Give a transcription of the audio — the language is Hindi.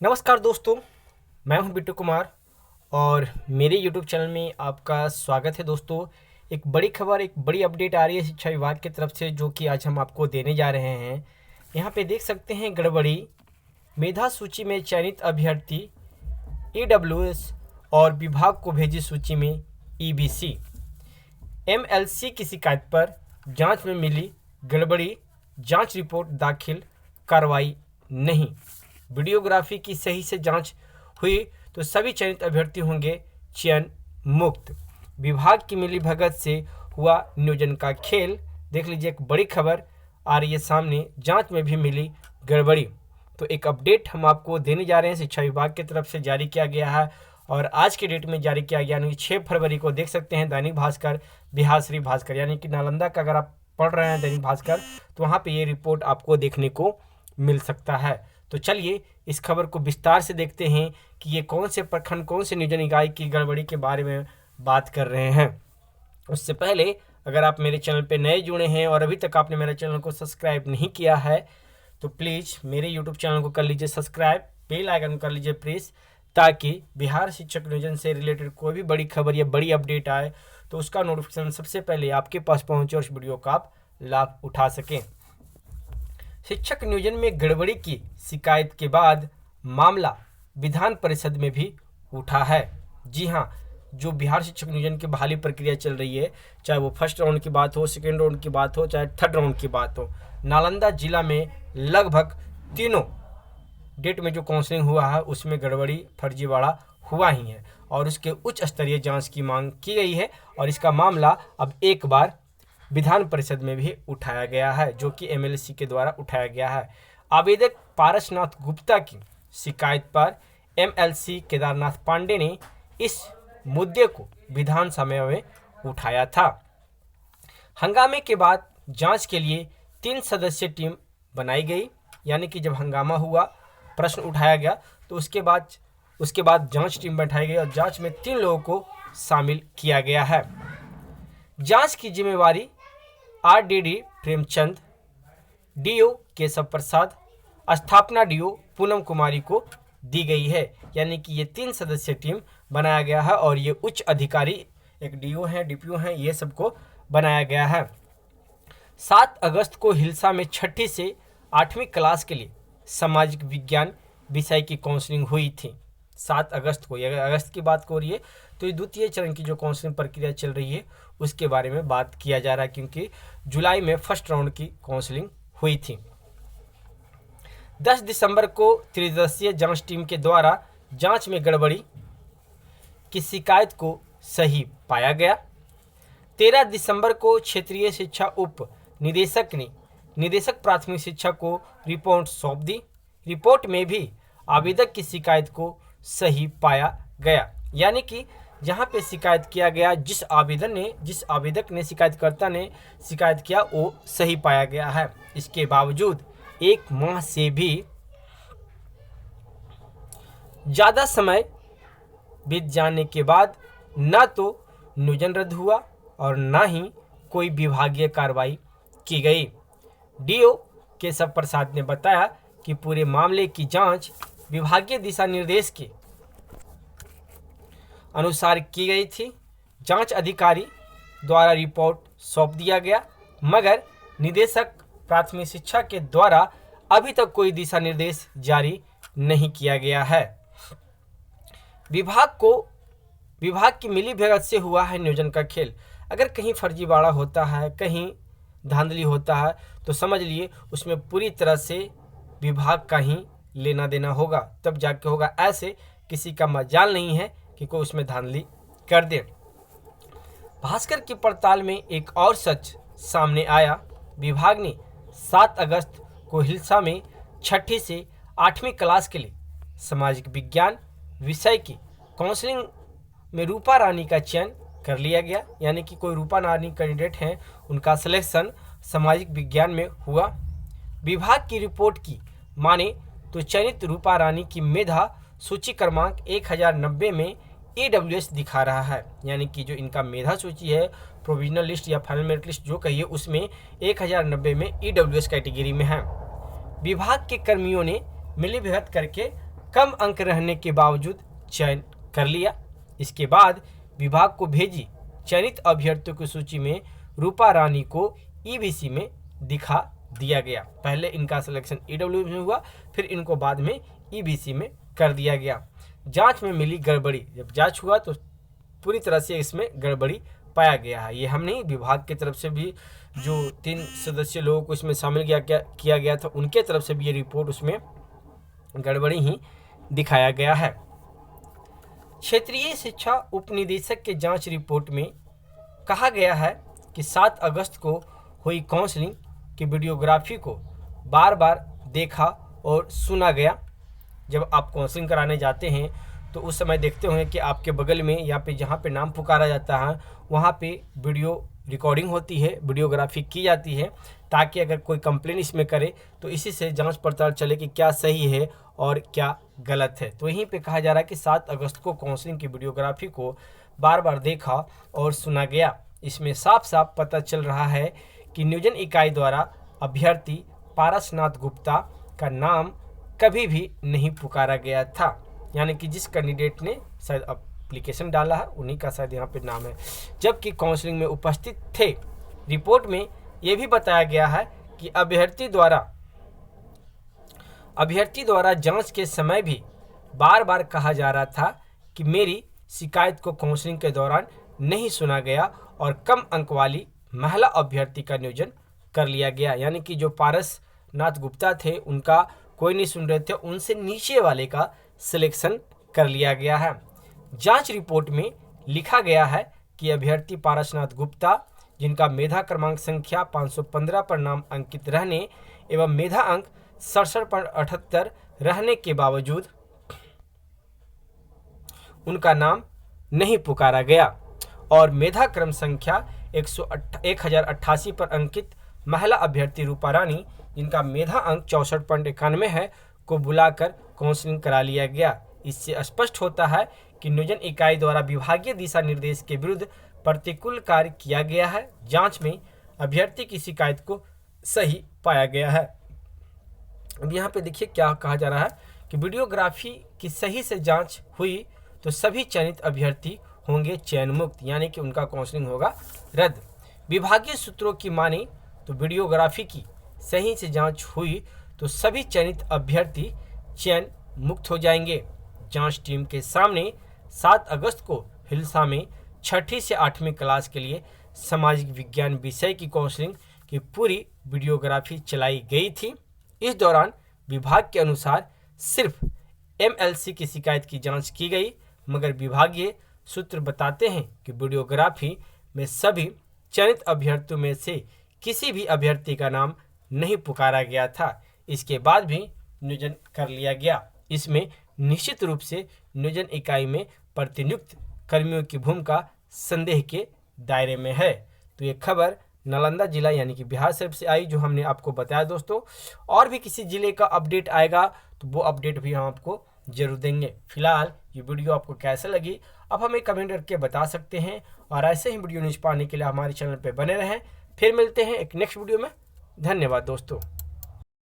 नमस्कार दोस्तों, मैं हूं बिट्टू कुमार और मेरे YouTube चैनल में आपका स्वागत है। दोस्तों, एक बड़ी खबर, एक बड़ी अपडेट आ रही है शिक्षा विभाग की तरफ से, जो कि आज हम आपको देने जा रहे हैं। यहाँ पे देख सकते हैं गड़बड़ी, मेधा सूची में चयनित अभ्यर्थी EWS और विभाग को भेजी सूची में EBC। MLC की शिकायत पर जांच में मिली गड़बड़ी, जांच रिपोर्ट दाखिल, कार्रवाई नहीं। वीडियोग्राफी की सही से जांच हुई तो सभी चयनित अभ्यर्थी होंगे चयन मुक्त। विभाग की मिलीभगत से हुआ नियोजन का खेल। देख लीजिए, एक बड़ी खबर आ रही है सामने, जांच में भी मिली गड़बड़ी। तो एक अपडेट हम आपको देने जा रहे हैं, शिक्षा विभाग की तरफ से जारी किया गया है और आज के डेट में जारी किया गया, यानी 6 फरवरी को। देख सकते हैं दैनिक भास्कर, बिहारश्री भास्कर, यानी कि नालंदा का अगर आप पढ़ रहे हैं दैनिक भास्कर, तो वहाँ पे ये रिपोर्ट आपको देखने को मिल सकता है। तो चलिए इस खबर को विस्तार से देखते हैं कि ये कौन से प्रखंड, कौन से नियोजन इकाई की गड़बड़ी के बारे में बात कर रहे हैं। उससे पहले अगर आप मेरे चैनल पे नए जुड़े हैं और अभी तक आपने मेरे चैनल को सब्सक्राइब नहीं किया है, तो प्लीज़ मेरे यूट्यूब चैनल को कर लीजिए सब्सक्राइब, बेल आइकन कर लीजिए प्रेस, ताकि बिहार शिक्षक नियोजन से रिलेटेड कोई भी बड़ी खबर या बड़ी अपडेट आए तो उसका नोटिफिकेशन सबसे पहले आपके पास पहुँचे और उस वीडियो का आप लाभ उठा सकें। शिक्षक नियोजन में गड़बड़ी की शिकायत के बाद मामला विधान परिषद में भी उठा है। जी हाँ, जो बिहार शिक्षक नियोजन की बहाली प्रक्रिया चल रही है, चाहे वो फर्स्ट राउंड की बात हो, सेकेंड राउंड की बात हो, चाहे थर्ड राउंड की बात हो, नालंदा जिला में लगभग तीनों डेट में जो काउंसलिंग हुआ है उसमें गड़बड़ी, फर्जीवाड़ा हुआ ही है और उसके उच्च स्तरीय जांच की मांग की गई है और इसका मामला अब एक बार विधान परिषद में भी उठाया गया है, जो कि MLC के द्वारा उठाया गया है। आवेदक पारसनाथ गुप्ता की शिकायत पर MLC केदारनाथ पांडे ने इस मुद्दे को विधानसभा में उठाया था। हंगामे के बाद जांच के लिए 3 सदस्यीय टीम बनाई गई, यानी कि जब हंगामा हुआ, प्रश्न उठाया गया, तो उसके बाद जांच टीम बैठाई गई और जांच में 3 लोगों को शामिल किया गया है। जांच की जिम्मेवारी RDD प्रेमचंद, DO केशव प्रसाद, स्थापना DO पूनम कुमारी को दी गई है, यानी कि ये 3 सदस्यीय टीम बनाया गया है और ये उच्च अधिकारी, एक DO हैं, DPO हैं, ये सबको बनाया गया है। 7 अगस्त को हिलसा में 6ठी से 8वीं क्लास के लिए सामाजिक विज्ञान विषय की काउंसलिंग हुई थी। 7 अगस्त को, अगर अगस्त की बात हो रही है तो ये द्वितीय चरण की जो काउंसलिंग प्रक्रिया चल रही है उसके बारे में बात किया जा रहा है, क्योंकि जुलाई में फर्स्ट राउंड की काउंसलिंग हुई थी। 10 दिसंबर को त्रिसदस्यीय जांच टीम के द्वारा जांच में गड़बड़ी की शिकायत को सही पाया गया। 13 दिसंबर को क्षेत्रीय शिक्षा उप निदेशक ने निदेशक प्राथमिक शिक्षा को रिपोर्ट सौंप दी। रिपोर्ट में भी आवेदक की शिकायत को सही पाया गया, यानी कि जहाँ पे शिकायत किया गया, जिस आवेदक ने शिकायतकर्ता ने शिकायत किया, वो सही पाया गया है। इसके बावजूद 1 माह से भी ज़्यादा समय बीत जाने के बाद न तो नियोजन रद्द हुआ और न ही कोई विभागीय कार्रवाई की गई। DO केशव प्रसाद ने बताया कि पूरे मामले की जांच विभागीय दिशा निर्देश के अनुसार की गई थी। जांच अधिकारी द्वारा रिपोर्ट सौंप दिया गया, मगर निदेशक प्राथमिक शिक्षा के द्वारा अभी तक कोई दिशा निर्देश जारी नहीं किया गया है। विभाग की मिलीभगत से हुआ है नियोजन का खेल। अगर कहीं फर्जीवाड़ा होता है, कहीं धांधली होता है, तो समझ लिए उसमें पूरी तरह से विभाग का ही लेना देना होगा, तब जाके होगा। ऐसे किसी का मजाल नहीं है कि कोई उसमें धांधली कर दे। भास्कर की पड़ताल में एक और सच सामने आया। विभाग ने 7 अगस्त को हिलसा में 6ठी से 8वीं क्लास के लिए सामाजिक विज्ञान विषय की काउंसलिंग में रूपा रानी का चयन कर लिया गया, यानी कि कोई रूपा रानी कैंडिडेट हैं, उनका सिलेक्शन सामाजिक विज्ञान में हुआ। विभाग की रिपोर्ट की माने तो चयनित रूपा रानी की मेधा सूची क्रमांक 1090 में EWS दिखा रहा है, यानी कि जो इनका मेधा सूची है, प्रोविजनल लिस्ट या फाइनल मेरिट लिस्ट जो कहिए, उसमें 1090 में EWS कैटेगरी में है। विभाग के कर्मियों ने मिलीभगत करके कम अंक रहने के बावजूद चयन कर लिया। इसके बाद विभाग को भेजी चयनित अभ्यर्थियों की सूची में रूपा रानी को ईबीसी में दिखा दिया गया। पहले इनका सिलेक्शन ईडब्ल्यूएस में हुआ, फिर इनको बाद में ईबीसी में कर दिया गया। जांच में मिली गड़बड़ी, जब जांच हुआ तो पूरी तरह से इसमें गड़बड़ी पाया गया है। ये हम नहीं, विभाग की तरफ से भी जो 3 सदस्यीय लोगों को इसमें शामिल किया गया था, उनके तरफ से भी ये रिपोर्ट उसमें गड़बड़ी ही दिखाया गया है। क्षेत्रीय शिक्षा उपनिदेशक के जांच रिपोर्ट में कहा गया है कि 7 अगस्त को हुई काउंसलिंग की वीडियोग्राफी को बार बार देखा और सुना गया। जब आप काउंसलिंग कराने जाते हैं तो उस समय देखते होंगे कि आपके बगल में या पे जहाँ पे नाम पुकारा जाता है वहाँ पे वीडियो रिकॉर्डिंग होती है, वीडियोग्राफी की जाती है, ताकि अगर कोई कंप्लेन इसमें करे तो इसी से जांच पड़ताल चले कि क्या सही है और क्या गलत है। तो यहीं पे कहा जा रहा है कि 7 अगस्त को काउंसलिंग की वीडियोग्राफी को बार बार देखा और सुना गया। इसमें साफ साफ पता चल रहा है कि नियोजन इकाई द्वारा अभ्यर्थी पारसनाथ गुप्ता का नाम कभी भी नहीं पुकारा गया था। यानी कि जिस कैंडिडेट ने शायद एप्लीकेशन डाला है उन्हीं का शायद यहाँ पे नाम है, जबकि काउंसलिंग में उपस्थित थे। रिपोर्ट में यह भी बताया गया है कि अभ्यर्थी द्वारा जांच के समय भी बार बार कहा जा रहा था कि मेरी शिकायत को काउंसलिंग के दौरान नहीं सुना गया और कम अंक वाली महिला अभ्यर्थी का नियोजन कर लिया गया। यानी कि जो पारसनाथ गुप्ता थे उनका कोई नहीं सुन रहे थे, उनसे नीचे वाले का सिलेक्शन कर लिया गया है। जांच रिपोर्ट में लिखा गया है कि अभ्यर्थी पारसनाथ गुप्ता, जिनका मेधा क्रमांक संख्या 515 पर नाम अंकित रहने एवं मेधा अंक 67.78 रहने के बावजूद उनका नाम नहीं पुकारा गया और मेधा क्रम संख्या 1088 पर अंकित महिला अभ्यर्थी रूपा रानी, जिनका मेधा अंक 64.91 है, को बुलाकर काउंसलिंग करा लिया गया। इससे स्पष्ट होता है कि नियोजन इकाई द्वारा विभागीय दिशा निर्देश के विरुद्ध प्रतिकूल कार्य किया गया है। जांच में अभ्यर्थी की शिकायत को सही पाया गया है। अब यहाँ पे देखिए क्या कहा जा रहा है कि वीडियोग्राफी की सही से जांच हुई तो सभी चयनित अभ्यर्थी होंगे चयन मुक्त, यानी कि उनका काउंसलिंग होगा रद्द। विभागीय सूत्रों की माने तो वीडियोग्राफी की सही से जांच हुई तो सभी चयनित अभ्यर्थी चयन मुक्त हो जाएंगे। जांच टीम के सामने 7 अगस्त को हिलसा में 6ठी से 8वीं क्लास के लिए सामाजिक विज्ञान विषय की काउंसलिंग की पूरी वीडियोग्राफी चलाई गई थी। इस दौरान विभाग के अनुसार सिर्फ एमएलसी की शिकायत की जांच की गई, मगर विभागीय सूत्र बताते हैं कि वीडियोग्राफी में सभी चयनित अभ्यर्थियों में से किसी भी अभ्यर्थी का नाम नहीं पुकारा गया था। इसके बाद भी नियोजन कर लिया गया। इसमें निश्चित रूप से नियोजन इकाई में प्रतिनियुक्त कर्मियों की भूमिका संदेह के दायरे में है। तो ये खबर नालंदा जिला यानी कि बिहार शरीफ से आई, जो हमने आपको बताया दोस्तों। और भी किसी जिले का अपडेट आएगा तो वो अपडेट भी हम आपको जरूर देंगे। फिलहाल ये वीडियो आपको कैसा लगी आप हमें कमेंट करके बता सकते हैं, और ऐसे ही वीडियो न्यूज़ पाने के लिए हमारे चैनल पर बने रहें। फिर मिलते हैं एक नेक्स्ट वीडियो में। धन्यवाद दोस्तों।